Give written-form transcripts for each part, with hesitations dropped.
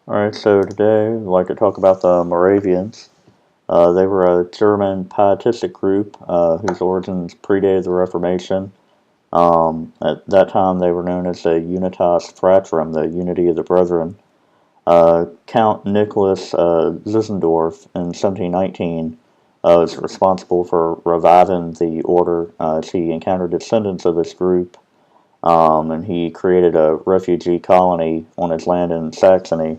Alright, so today I'd like to talk about the Moravians. They were a German pietistic group whose origins predated the Reformation. At that time, they were known as the Unitas Fratrum, the Unity of the Brethren. Count Nicholas Zinzendorf in 1719 was responsible for reviving the order as he encountered descendants of this group, and he created a refugee colony on his land in Saxony,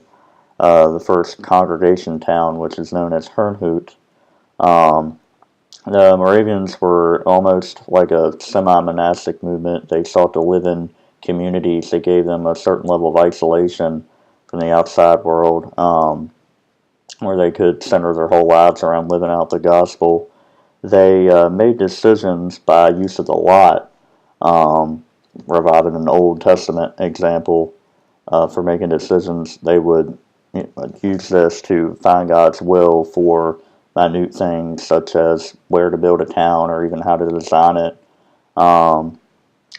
the first congregation town, which is known as Herrnhut. Um, the Moravians were almost like a semi-monastic movement. They sought to live in communities that gave them a certain level of isolation from the outside world, where they could center their whole lives around living out the gospel. They made decisions by use of the lot, um, reviving an Old Testament example for making decisions. They would use this to find God's will for minute things such as where to build a town or even how to design it. Um,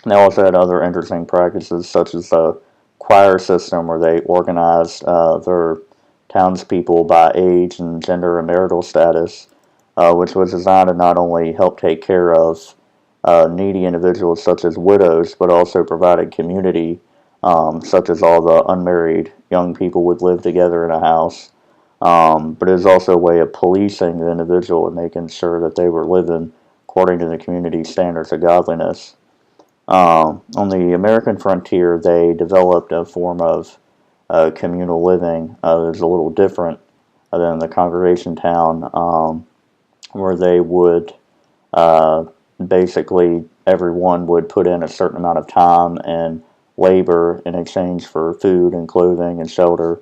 they also had other interesting practices such as the choir system where they organized their townspeople by age and gender and marital status, which was designed to not only help take care of needy individuals such as widows, but also provided community, such as all the unmarried young people would live together in a house. But it was also a way of policing the individual and making sure that they were living according to the community standards of godliness. On the American frontier, they developed a form of communal living that was a little different than the congregation town, where they would uh, basically everyone would put in a certain amount of time and labor in exchange for food and clothing and shelter.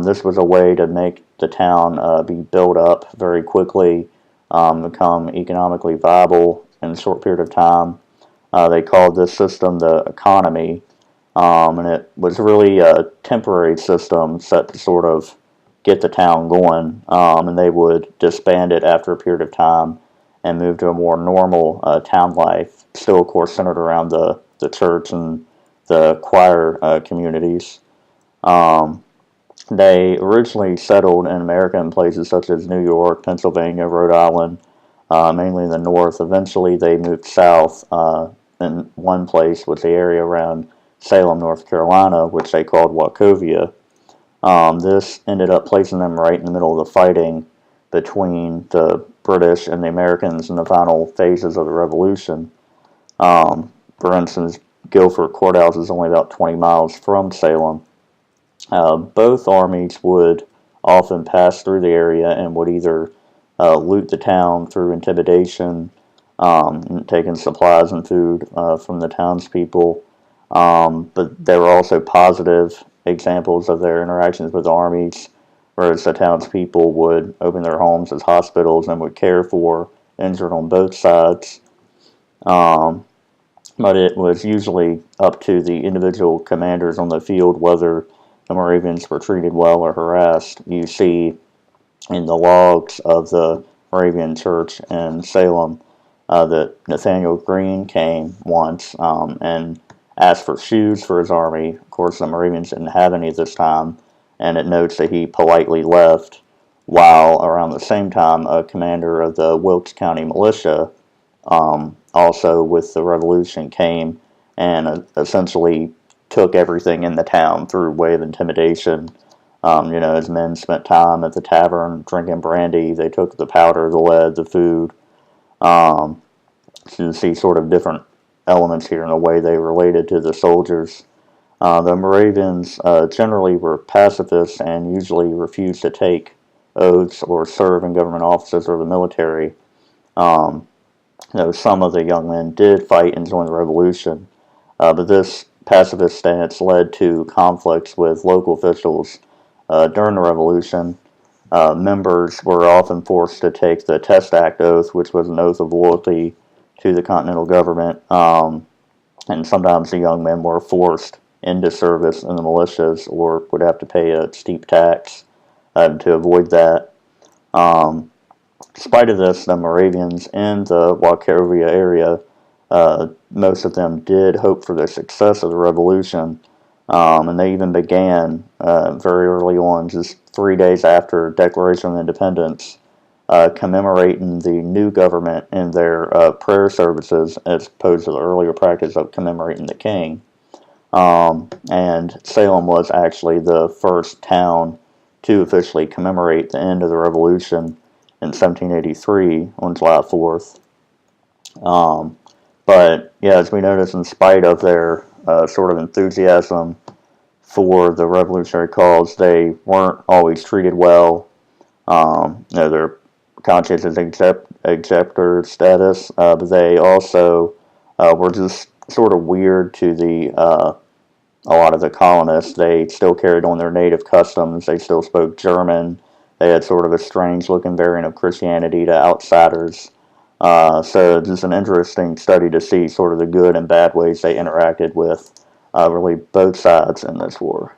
This was a way to make the town be built up very quickly, become economically viable in a short period of time. They called this system the economy, and it was really a temporary system set to sort of get the town going, and they would disband it after a period of time and move to a more normal town life, still, of course, centered around the church and the choir communities. Um, they originally settled in America in places such as New York, Pennsylvania, Rhode Island, mainly in the north. Eventually, they moved south. In one place was the area around Salem, North Carolina, which they called Wachovia. This ended up placing them right in the middle of the fighting between the British and the Americans in the final phases of the Revolution. For instance, Guilford Courthouse is only about 20 miles from Salem. Both armies would often pass through the area and would either loot the town through intimidation, taking supplies and food from the townspeople. But there were also positive examples of their interactions with armies, whereas the townspeople would open their homes as hospitals and would care for injured on both sides. Um, but it was usually up to the individual commanders on the field whether the Moravians were treated well or harassed. You see in the logs of the Moravian Church in Salem that Nathaniel Greene came once and asked for shoes for his army. Of course, the Moravians didn't have any at this time, and it notes that he politely left. While around the same time, a commander of the Wilkes County Militia, also with the Revolution, came and essentially took everything in the town through way of intimidation. As men spent time at the tavern drinking brandy, they took the powder, the lead, the food. Um, so you see sort of different elements here in the way they related to the soldiers. The Moravians generally were pacifists and usually refused to take oaths or serve in government offices or the military. Um, some of the young men did fight and join the revolution, but this pacifist stance led to conflicts with local officials during the revolution. Members were often forced to take the Test Act oath, which was an oath of loyalty to the Continental government, and sometimes the young men were forced into service in the militias or would have to pay a steep tax to avoid that. Um, Despite of this, the Moravians in the Wachovia area, most of them did hope for the success of the revolution. And they even began very early on, just 3 days after Declaration of Independence, commemorating the new government in their prayer services as opposed to the earlier practice of commemorating the king. And Salem was actually the first town to officially commemorate the end of the Revolution in 1783 on July 4th. Um, but yeah, as we notice, in spite of their sort of enthusiasm for the revolutionary cause, they weren't always treated well. Their conscientious executor status, but they also were just sort of weird to a lot of the colonists. They still carried on their native customs. They still spoke German. They had sort of a strange looking variant of Christianity to outsiders. So it's just an interesting study to see sort of the good and bad ways they interacted with really both sides in this war.